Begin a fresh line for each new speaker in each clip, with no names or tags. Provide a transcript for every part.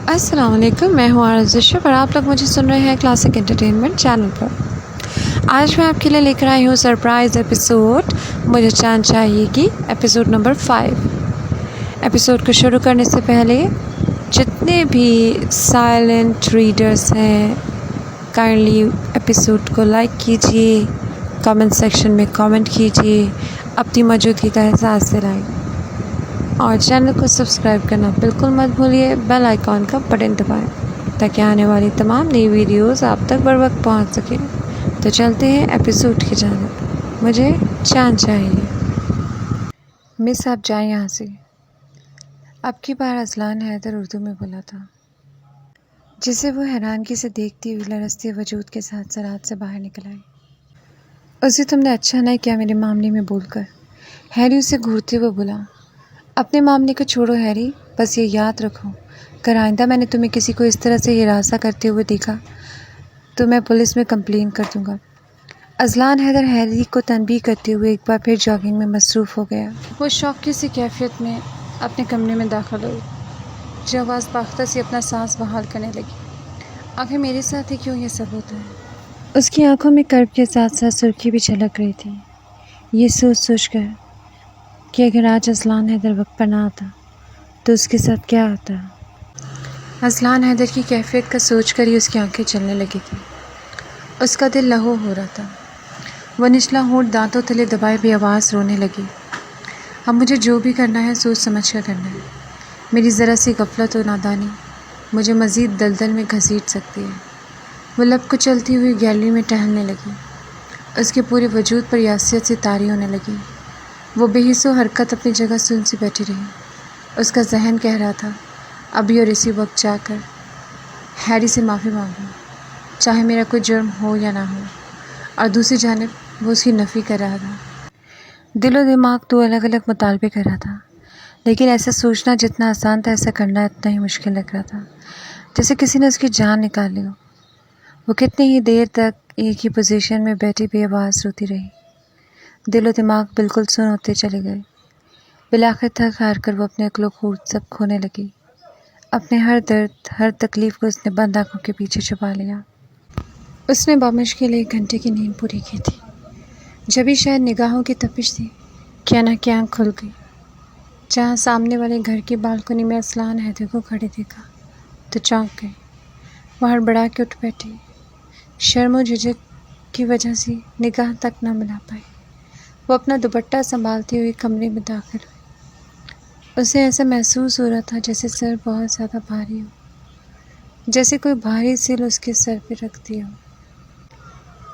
السلام علیکم، میں ہوں عارض اشرف اور آپ لوگ مجھے سن رہے ہیں کلاسک انٹرٹینمنٹ چینل پر۔ آج میں آپ کے لیے لے کر آئی ہوں سرپرائز ایپیسوڈ مجھے چاند چاہیے کی ایپیسوڈ نمبر 5۔ ایپیسوڈ کو شروع کرنے سے پہلے جتنے بھی سائلنٹ ریڈرز ہیں کائنڈلی ایپیسوڈ کو لائک کیجیے، کامنٹ سیکشن میں کامنٹ کیجیے، اپنی موجودگی کا احساس دلائیں اور چینل کو سبسکرائب کرنا بالکل مت بھولیے، بیل آئیکن کا بٹن دبائیں تاکہ آنے والی تمام نئی ویڈیوز آپ تک بر وقت پہنچ سکیں۔ تو چلتے ہیں ایپیسوڈ کی جانب۔ مجھے چاند چاہیے۔ مس آپ جائیں یہاں سے، اب کی بار اذلان حیدر اردو میں بولا تھا، جسے وہ حیرانگی سے دیکھتی ہوئی لرزتے وجود کے ساتھ سرحد سے باہر نکل آئی۔ اسے تم نے اچھا نہیں کیا میرے معاملے میں بول کر، ہیری اسے گھورتے ہوئے بولا۔ اپنے معاملے کو چھوڑو ہیری، بس یہ یاد رکھو اگر آئندہ میں نے تمہیں کسی کو اس طرح سے ہراساں کرتے ہوئے دیکھا تو میں پولیس میں کمپلین کر دوں گا۔ اذلان حیدر ہیری کو تنبیہ کرتے ہوئے ایک بار پھر جاگنگ میں مصروف ہو گیا۔ وہ شوق کی سی کیفیت میں اپنے کمرے میں داخل ہوئی، جو آواز باختہ سے اپنا سانس بحال کرنے لگی۔ آخر میرے ساتھ ہی کیوں یہ سب ہوتا ہے؟ اس کی آنکھوں میں کرب کے ساتھ ساتھ سرخی بھی چھلک رہی تھی، یہ سوچ کر کہ اگر آج اذلان حیدر وقت پر نہ آتا تو اس کے ساتھ کیا ہوتا۔ اذلان حیدر کی کیفیت کا سوچ کر ہی اس کی آنکھیں چلنے لگی تھیں، اس کا دل لہو ہو رہا تھا۔ وہ نچلا ہونٹ دانتوں تلے دبائے بھی آواز رونے لگی۔ اب مجھے جو بھی کرنا ہے سوچ سمجھ کر کرنا ہے، میری ذرا سی غفلت و نادانی مجھے مزید دلدل میں گھسیٹ سکتی ہے۔ وہ لب کو چلتی ہوئی گیلری میں ٹہلنے لگی، اس کے پورے وجود پر یاسیت سی طاری ہونے لگی۔ وہ بے حس و حرکت اپنی جگہ سن سی بیٹھی رہی۔ اس کا ذہن کہہ رہا تھا ابھی اور اسی وقت جا کر ہیری سے معافی مانگوں، چاہے میرا کوئی جرم ہو یا نہ ہو، اور دوسری جانب وہ اس کی نفی کر رہا تھا۔ دل و دماغ تو الگ الگ مطالبے کر رہا تھا، لیکن ایسا سوچنا جتنا آسان تھا ایسا کرنا اتنا ہی مشکل لگ رہا تھا، جیسے کسی نے اس کی جان نکال لی ہو۔ وہ کتنی ہی دیر تک ایک ہی پوزیشن میں بیٹھی بے آواز روتی رہی، دل و دماغ بالکل سن ہوتے چلے گئے۔ بالآخر تھک ہار کر وہ اپنے عقل و خرد سب کھونے لگی۔ اپنے ہر درد ہر تکلیف کو اس نے بند آنکھوں کے پیچھے چھپا لیا۔ اس نے بامشکل 1 گھنٹے کی نیند پوری کی تھی، جبھی شاید نگاہوں کی تپش تھی کیا نہ کیا آنکھ کھل گئی۔ جہاں سامنے والے گھر کی بالکنی میں اذلان حیدر کو کھڑے دیکھا تو چونک گئی۔ وہ ہڑبڑا کے اٹھ بیٹھی، شرم و جھجک کی وجہ سے نگاہ تک نہ ملا پائی۔ وہ اپنا دوپٹہ سنبھالتی ہوئی کمرے میں داخل ہوئی۔ اسے ایسا محسوس ہو رہا تھا جیسے سر بہت زیادہ بھاری ہو، جیسے کوئی بھاری سل اس کے سر پہ رکھ دیا ہو۔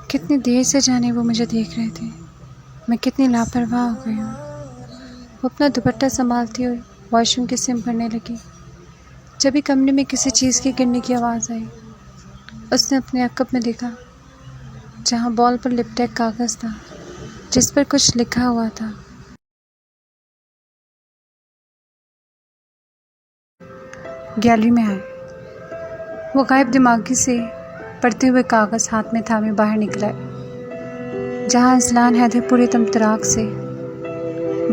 کتنی دیر سے جانے وہ مجھے دیکھ رہے تھے، میں کتنی لاپرواہ ہو گئی ہوں۔ وہ اپنا دوپٹہ سنبھالتی ہوئی واش روم کی سمت بڑھنے لگی، جبھی کمرے میں کسی چیز کے گرنے کی آواز آئی۔ اس نے اپنے عقب میں دیکھا، جہاں بال پر لپٹا کاغذ تھا جس پر کچھ لکھا ہوا تھا۔ گیلری میں آئے، وہ غائب دماغی سے پڑھتے ہوئے کاغذ ہاتھ میں تھامے باہر نکل آئے، جہاں اذلان حیدر پورے تمطراق سے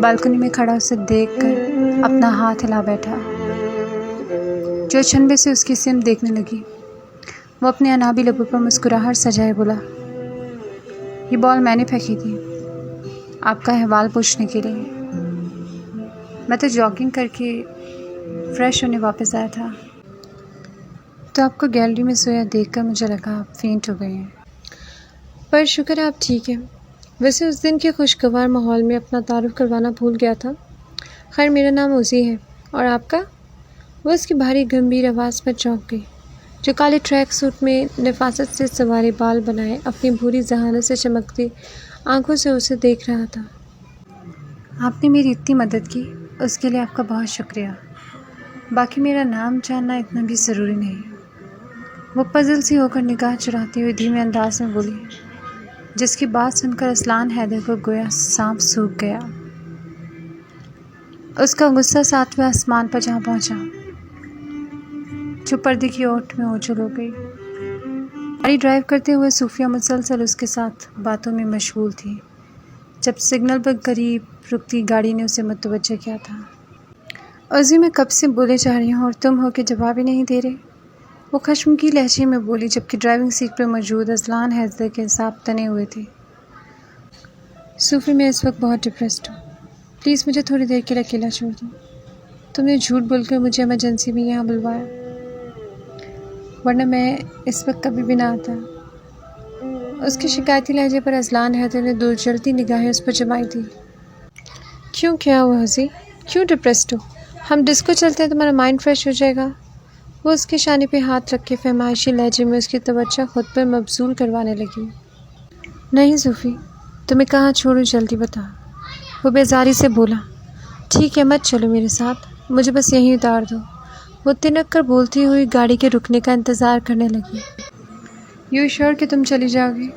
بالکنی میں کھڑا اسے دیکھ کر اپنا ہاتھ ہلا بیٹھا، جو چھنبے سے اس کی سمت دیکھنے لگی۔ وہ اپنے انابی لبوں پر مسکراہٹ سجائے بولا، یہ بال میں نے پھینکی تھی آپ کا احوال پوچھنے کے لیے، میں تو جاگنگ کر کے فریش ہونے واپس آیا تھا تو آپ کو گیلری میں سویا دیکھ کر مجھے لگا آپ فینٹ ہو گئے ہیں، پر شکر ہے آپ ٹھیک ہیں۔ ویسے اس دن کے خوشگوار ماحول میں اپنا تعارف کروانا بھول گیا تھا۔ خیر میرا نام اوزی ہے، اور آپ کا؟ وہ اس کی بھاری گمبھیر آواز پر چونک گئی، جو کالے ٹریک سوٹ میں نفاست سے سنوارے بال بنائے اپنی بھوری ذہانت سے چمکتی آنکھوں سے اسے دیکھ رہا تھا۔ آپ نے میری اتنی مدد کی، اس کے لیے آپ کا بہت شکریہ، باقی میرا نام جاننا اتنا بھی ضروری نہیں۔ وہ پزل سی ہو کر نگاہ چراتی ہوئی دھیمے انداز میں بولی، جس کی بات سن کر اذلان حیدر کو گویا سانپ سونکھ گیا۔ اس کا غصہ 7ویں آسمان پر جہاں پہنچا، جو پردے کی اوٹ میں اوجھل ہو گئی۔ گاڑی ڈرائیو کرتے ہوئے صوفیہ مسلسل اس کے ساتھ باتوں میں مشغول تھی، جب سگنل پر قریب رکتی گاڑی نے اسے متوجہ کیا تھا۔ عزی میں کب سے بولے جا رہی ہوں اور تم ہو کہ جواب ہی نہیں دے رہے، وہ خشم کی لہجے میں بولی جبکہ ڈرائیونگ سیٹ پر موجود اذلان حیدر کے حساب تنے ہوئے تھے۔ صوفی میں اس وقت بہت ڈپریسڈ ہوں، پلیز مجھے تھوڑی دیر کے لیے اکیلا چھوڑ دو۔ تم نے جھوٹ بول کر مجھے ایمرجنسی میں یہاں بلوایا، ورنہ میں اس وقت کبھی بھی نہ آتا۔ اس کے شکایتی لہجے پر اذلان حیدر نے دو جلتی نگاہیں اس پر جمائی تھی۔ کیوں، کیا ہوا حسی؟ کیوں ڈپریسڈ ہو؟ ہم ڈسکو چلتے ہیں، تمہارا مائنڈ فریش ہو جائے گا۔ وہ اس کے شانے پہ ہاتھ رکھ کے فہمائشی لہجے میں اس کی توجہ خود پر مبذول کروانے لگی۔ نہیں صوفی، تمہیں کہاں چھوڑوں، جلدی بتا، وہ بیزاری سے بولا۔ ٹھیک ہے، مت چلو میرے ساتھ، مجھے بس یہیں اتار دو۔ وہ تنک کر بولتی ہوئی گاڑی کے رکنے کا انتظار کرنے لگی۔ یو شور کہ تم چلی جاؤ گی؟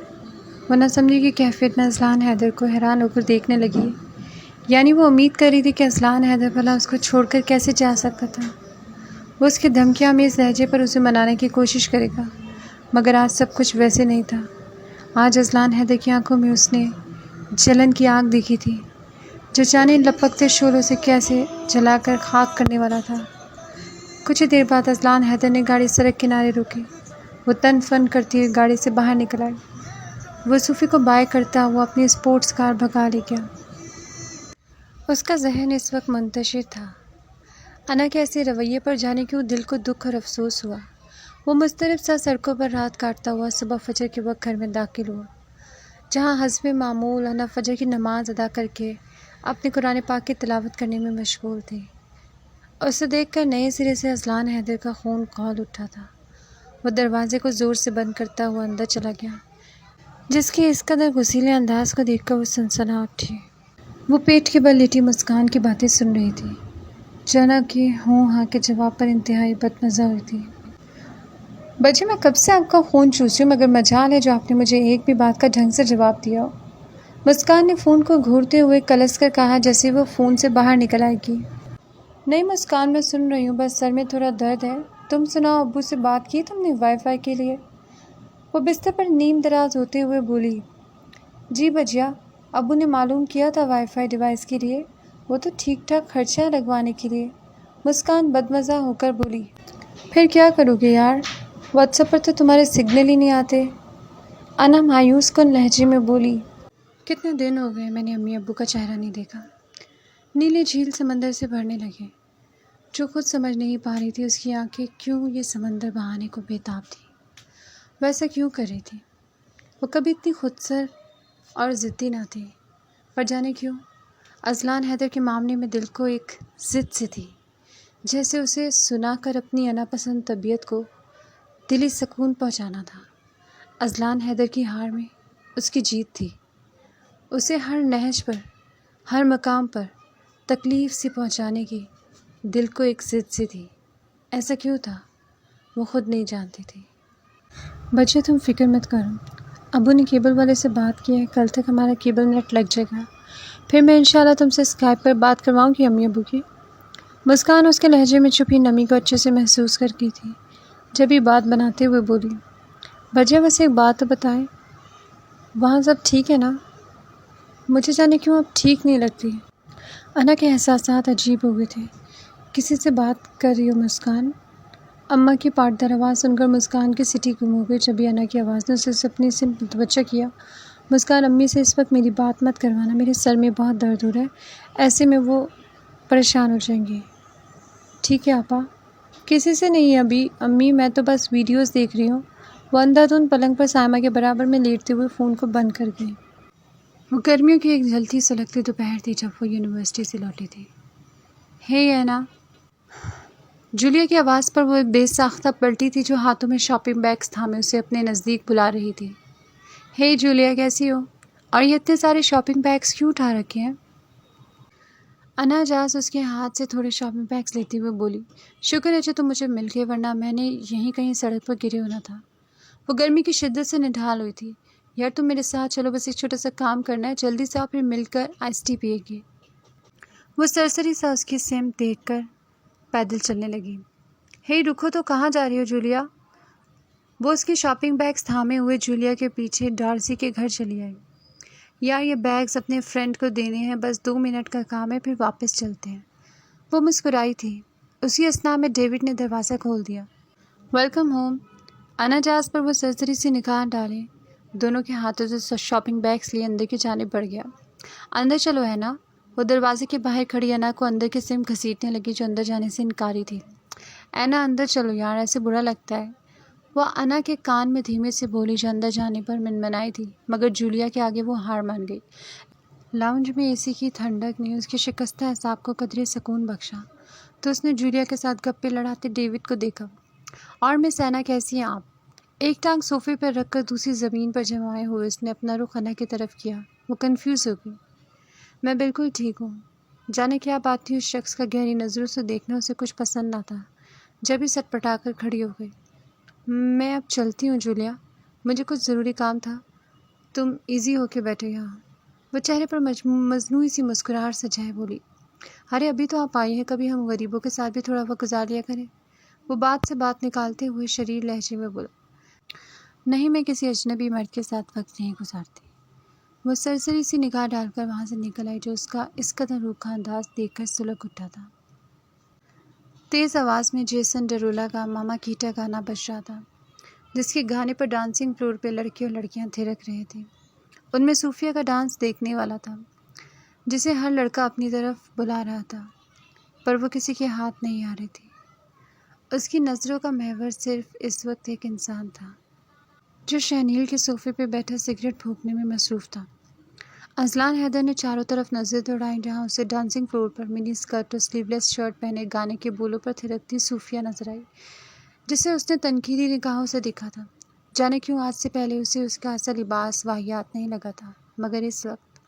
وہ نہ سمجھی کی کیفیت میں اذلان حیدر کو حیران ہو کر دیکھنے لگی، یعنی وہ امید کر رہی تھی کہ اذلان حیدر بھلا اس کو چھوڑ کر کیسے جا سکتا تھا۔ وہ اس کے دھمکی آمیز لہجے پر اسے منانے کی کوشش کرے گا، مگر آج سب کچھ ویسے نہیں تھا۔ آج اذلان حیدر کی آنکھوں میں اس نے جلن کی آگ دیکھی تھی، جو جانے لپکتے شعلوں سے کیسے جلا کر خاک کرنے والا تھا۔ کچھ دیر بعد اذلان حیدر نے گاڑی سڑک کنارے روکی۔ وہ تن فن کرتی ہوئی گاڑی سے باہر نکل آئی۔ وہ صوفی کو بائے کرتا ہوا اپنی اسپورٹس کار بھگا لے گیا۔ اس کا ذہن اس وقت منتشر تھا۔ انا کے ایسے رویے پر جانے کیوں دل کو دکھ اور افسوس ہوا۔ وہ مضطرب سا سڑکوں پر رات کاٹتا ہوا صبح فجر کے وقت گھر میں داخل ہوا، جہاں حسب معمول انا فجر کی نماز ادا کر کے اپنے قرآن پاک کی تلاوت کرنے میں مشغول تھی۔ اسے دیکھ کر نئے سرے سے اذلان حیدر کا خون کھول اٹھا تھا۔ وہ دروازے کو زور سے بند کرتا ہوا اندر چلا گیا، جس کے اس قدر غسیلے انداز کو دیکھ کر وہ سنسنا اٹھی۔ وہ پیٹ کے بل لیٹی مسکان کی باتیں سن رہی تھی، جو نہ کہ ہوں ہاں کے جواب پر انتہائی بدمزہ ہوئی تھی۔ بجی، میں کب سے آپ کا خون چوس رہی ہوں، مگر مجال ہے جو آپ نے مجھے ایک بھی بات کا ڈھنگ سے جواب دیا ہو۔ مسکان نے فون کو گھورتے ہوئے کلس کر کہا، جیسے وہ فون سے باہر نکل آئے گی۔ نہیں مسکان، میں سن رہی ہوں، بس سر میں تھوڑا درد ہے۔ تم سناؤ، ابو سے بات کی تم نے وائی فائی کے لیے؟ وہ بستر پر نیم دراز ہوتے ہوئے بولی۔ جی بجیا، ابو نے معلوم کیا تھا وائی فائی ڈیوائس کے لیے، وہ تو ٹھیک ٹھاک خرچہ ہے لگوانے کے لیے۔ مسکان بدمزہ ہو کر بولی۔ پھر کیا کرو گے یار، واٹس ایپ پر تو تمہارے سگنل ہی نہیں آتے۔ انا مایوس کن لہجے میں بولی۔ کتنے دن ہو گئے میں نے امی ابو کا چہرہ نہیں دیکھا۔ نیلے جھیل سمندر سے بھرنے لگے، جو خود سمجھ نہیں پا رہی تھی اس کی آنکھیں کیوں یہ سمندر بہانے کو بےتاب تھی، ویسا کیوں کر رہی تھی۔ وہ کبھی اتنی خودسر اور ضدی نہ تھی، پر جانے کیوں اذلان حیدر کے معاملے میں دل کو ایک ضد سی تھی، جیسے اسے سنا کر اپنی انا پسند طبیعت کو دلی سکون پہنچانا تھا۔ اذلان حیدر کی ہار میں اس کی جیت تھی۔ اسے ہر نہج پر، ہر مقام پر تکلیف سی پہنچانے کی دل کو ایک ضد سی تھی۔ ایسا کیوں تھا وہ خود نہیں جانتی تھی۔ بچے تم فکر مت کرو، ابو نے کیبل والے سے بات کی ہے، کل تک ہمارا کیبل نیٹ لگ جائے گا، پھر میں انشاءاللہ تم سے اسکائپ پر بات کرواؤں گی امی ابو کی۔ مسکان اس کے لہجے میں چھپی نمی کو اچھے سے محسوس کر کی تھی، جب یہ بات بناتے ہوئے بولی۔ بجے ویسے ایک بات تو بتائیں، وہاں سب ٹھیک ہے نا؟ مجھے جانے کیوں اب ٹھیک نہیں لگتی۔ انا کے احساسات عجیب ہو گئے تھے۔ کسی سے بات کر رہی ہو مسکان؟ اماں کی پاٹدار آواز سن کر مسکان کی سٹی گم ہو گئی۔ جب انا کی آواز نے اسے اپنی سے متوجہ کیا۔ مسکان، امی سے اس وقت میری بات مت کروانا، میرے سر میں بہت درد ہو رہا ہے، ایسے میں وہ پریشان ہو جائیں گے۔ ٹھیک ہے آپا، کسی سے نہیں ابھی امی، میں تو بس ویڈیوز دیکھ رہی ہوں۔ وہ اندھا دھند پلنگ پر سائمہ کے برابر میں لیٹتے ہوئے فون کو بند کر گئی۔ وہ گرمیوں کی ایک جھلتی سلگتی دوپہر تھی جب وہ یونیورسٹی سے لوٹی تھی۔ ہے انا، جولیا کی آواز پر وہ بے ساختہ پلٹی تھی، جو ہاتھوں میں شاپنگ بیگز تھامے اسے اپنے نزدیک بلا رہی تھی۔ ہے جولیا، کیسی ہو؟ اور یہ اتنے سارے شاپنگ بیگز کیوں اٹھا رکھے ہیں؟ انا اجاز اس کے ہاتھ سے تھوڑے شاپنگ بیگز لیتے ہوئے بولی۔ شکر ہے جو تم مجھے مل گئے، ورنہ میں نے یہیں کہیں سڑک پر گرے ہونا تھا۔ وہ گرمی کی شدت سے نڈھال ہوئی تھی۔ یار تم میرے ساتھ چلو، بس ایک چھوٹا سا کام کرنا ہے، جلدی سے آؤ، پھر مل کر آئس ٹی پیے گے۔ وہ سرسری سا اس کی سمت دیکھ کر پیدل چلنے لگی۔ ہے رکو تو، کہاں جا رہی ہو جولیا؟ وہ اس کی شاپنگ بیگز تھامے ہوئے جولیا کے پیچھے ڈارسی کے گھر چلی آئی۔ یار یہ بیگز اپنے فرینڈ کو دینے ہیں، بس 2 منٹ کا کام ہے، پھر واپس چلتے ہیں۔ وہ مسکرائی تھی۔ اسی اثناء میں ڈیوڈ نے دروازہ کھول دیا۔ Welcome home. انا جاز پر وہ سرسری سی نگاہ ڈالے، دونوں کے ہاتھوں سے شاپنگ بیگس لیے اندر کی جانب بڑھ گیا۔ اندر چلو ہے نا؟ وہ دروازے کے باہر کھڑی انا کو اندر کی سمت گھسیٹنے لگی جو اندر جانے سے انکاری تھی۔ اینا اندر چلو یار، ایسے برا لگتا ہے۔ وہ انا کے کان میں دھیمے سے بولی جو اندر جانے پر منمنائی تھی، مگر جولیا کے آگے وہ ہار مان گئی۔ لاؤنج میں اے سی کی ٹھنڈک نے اس کے شکستہ اعصاب کو قدرے سکون بخشا تو اس نے جولیا کے ساتھ گپے لڑاتے ڈیوڈ کو دیکھا۔ اور مس اینا کیسی ہیں آپ؟ ایک ٹانگ صوفے پر رکھ کر دوسری زمین پر جمائے ہوئے اس نے اپنا رخ انا کی طرف کیا۔ وہ کنفیوز ہو گئی۔ میں بالکل ٹھیک ہوں۔ جانے کیا بات تھی، اس شخص کا گہری نظروں سے دیکھنا اسے کچھ پسند نہ تھا۔ جب ہی سٹ پٹا کر کھڑی ہو گئی۔ میں اب چلتی ہوں جولیا، مجھے کچھ ضروری کام تھا۔ تم ایزی ہو کے بیٹھے یہاں۔ وہ چہرے پر مصنوعی سی مسکراہٹ سجائے بولی، ارے ابھی تو آپ آئی ہیں، کبھی ہم غریبوں کے ساتھ بھی تھوڑا وقت گزار لیا کریں۔ وہ بات سے بات نکالتے ہوئے شریر لہجے میں بولا، نہیں میں کسی اجنبی مرد کے ساتھ وقت نہیں گزارتی۔ وہ سرسری سی نگاہ ڈال کر وہاں سے نکل آئی جو اس کا اس قدر روکھا انداز دیکھ کر سلک اٹھا تھا۔ تیز آواز میں جیسن ڈرولا کا ماما کیٹا گانا بج رہا تھا، جس کے گانے پر ڈانسنگ فلور پہ لڑکے اور لڑکیاں تھرک رہے تھے۔ ان میں صوفیہ کا ڈانس دیکھنے والا تھا، جسے ہر لڑکا اپنی طرف بلا رہا تھا، پر وہ کسی کے ہاتھ نہیں آ رہی تھی۔ اس کی نظروں کا محور صرف اس وقت ایک انسان تھا جو شہنیل کے صوفے پہ بیٹھا سگریٹ پھونکنے میں مصروف تھا۔ اذلان حیدر نے چاروں طرف نظر دوڑائیں جہاں اسے ڈانسنگ فلور پر منی اسکرٹ اور سلیو لیس شرٹ پہنے گانے کے بولوں پر تھرکتی صوفیہ نظر آئی، جسے اس نے تنقیدی نگاہوں سے دیکھا تھا۔ جانے کیوں آج سے پہلے اسے اس کا ایسا لباس واہیات نہیں لگا تھا، مگر اس وقت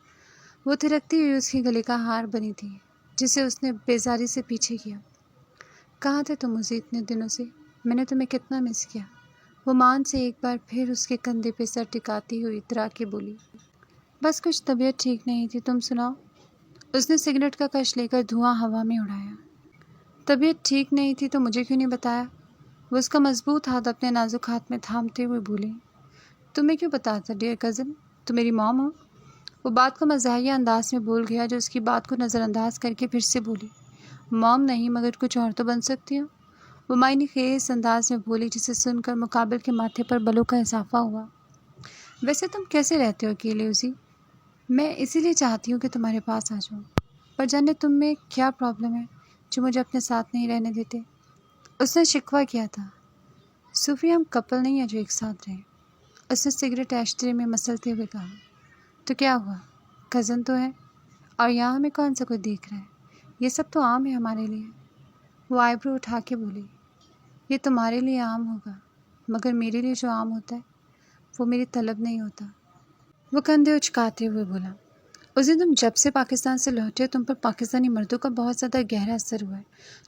وہ تھرکتی ہوئی اس کے گلے کا ہار بنی تھی، جسے اس نے بیزاری سے پیچھے کیا۔ کہاں تھے تم مجھے اتنے دنوں سے؟ میں نے تمہیں کتنا مس کیا۔ وہ مان سے ایک بار پھر اس کے کندھے پہ سر ٹکاتی ہوئی اترا کے بولی، بس کچھ طبیعت ٹھیک نہیں تھی، تم سناؤ؟ اس نے سگریٹ کا کش لے کر دھواں ہوا میں اڑایا۔ طبیعت ٹھیک نہیں تھی تو مجھے کیوں نہیں بتایا؟ وہ اس کا مضبوط ہاتھ اپنے نازک ہاتھ میں تھامتے ہوئے بولی، تمہیں کیوں بتاتا ڈیئر کزن، تم میری موم ہو؟ وہ بات کو مزاحیہ انداز میں بول گیا جو اس کی بات کو نظر انداز کر کے پھر سے بولی، موم نہیں مگر کچھ اور تو بن سکتی ہو۔ وہ معنی خیز انداز میں بولی جسے سن کر مقابل کے ماتھے پر بلوں کا اضافہ ہوا۔ ویسے تم کیسے رہتے ہو اکیلے اسی؟ میں اسی لیے چاہتی ہوں کہ تمہارے پاس آ جاؤں، پر جانے تم میں کیا پرابلم ہے جو مجھے اپنے ساتھ نہیں رہنے دیتے؟ اس نے شکوہ کیا تھا۔ صوفی ہم کپل نہیں ہیں جو ایک ساتھ رہیں، اس نے سگریٹ ایشٹرے میں مسلتے ہوئے کہا۔ تو کیا ہوا، کزن تو ہے، اور یہاں ہمیں کون سا کوئی دیکھ رہا ہے، یہ سب تو عام ہے ہمارے لیے۔ وہ آئی برو اٹھا کے بولی، یہ تمہارے لیے عام ہوگا، مگر میرے لیے جو عام ہوتا ہے وہ میری طلب نہیں ہوتا۔ وہ کندھے اچکاتے ہوئے بولا، اس دن تم جب سے پاکستان سے لوٹے تم پر پاکستانی مردوں کا بہت زیادہ گہرا اثر ہوا ہے،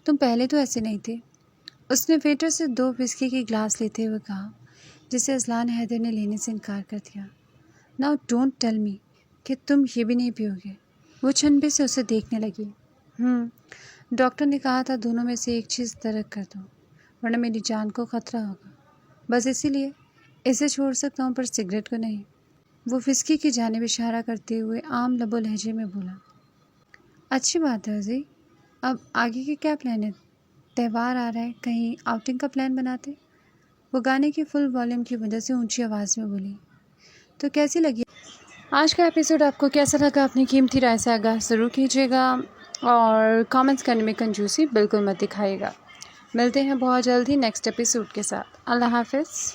تم پہلے تو ایسے نہیں تھے۔ اس نے ویٹر سے 2 وسکی کی گلاس لیتے ہوئے کہا، جسے اذلان حیدر نے لینے سے انکار کر دیا۔ ناؤ ڈونٹ ٹیل می کہ تم یہ بھی نہیں پیو گے۔ وہ چھنبے سے اسے دیکھنے لگی۔ ڈاکٹر نے کہا تھا دونوں میں سے ایک چیز ترک کر دو، ورنہ میری جان کو خطرہ ہوگا، بس اسی لیے اسے چھوڑ سکتا ہوں پر سگریٹ کو نہیں۔ وہ وسکی کی جانب اشارہ کرتے ہوئے عام لب و لہجے میں بولا، اچھی بات ہے عزیز، اب آگے کے کیا پلان ہے؟ تہوار آ رہا ہے، کہیں آؤٹنگ کا پلان بناتے؟ وہ گانے کی فل والیوم کی وجہ سے اونچی آواز میں بولی۔ تو کیسی لگی آج کا ایپیسوڈ؟ آپ کو کیسا لگا؟ اپنی قیمتی رائے سے آگاہ ضرور کیجیے گا اور کامنٹس کرنے میں کنجوسی بالکل مت دکھائیے گا۔ ملتے ہیں بہت جلد ہی نیکسٹ ایپیسوڈ کے ساتھ۔ اللہ حافظ۔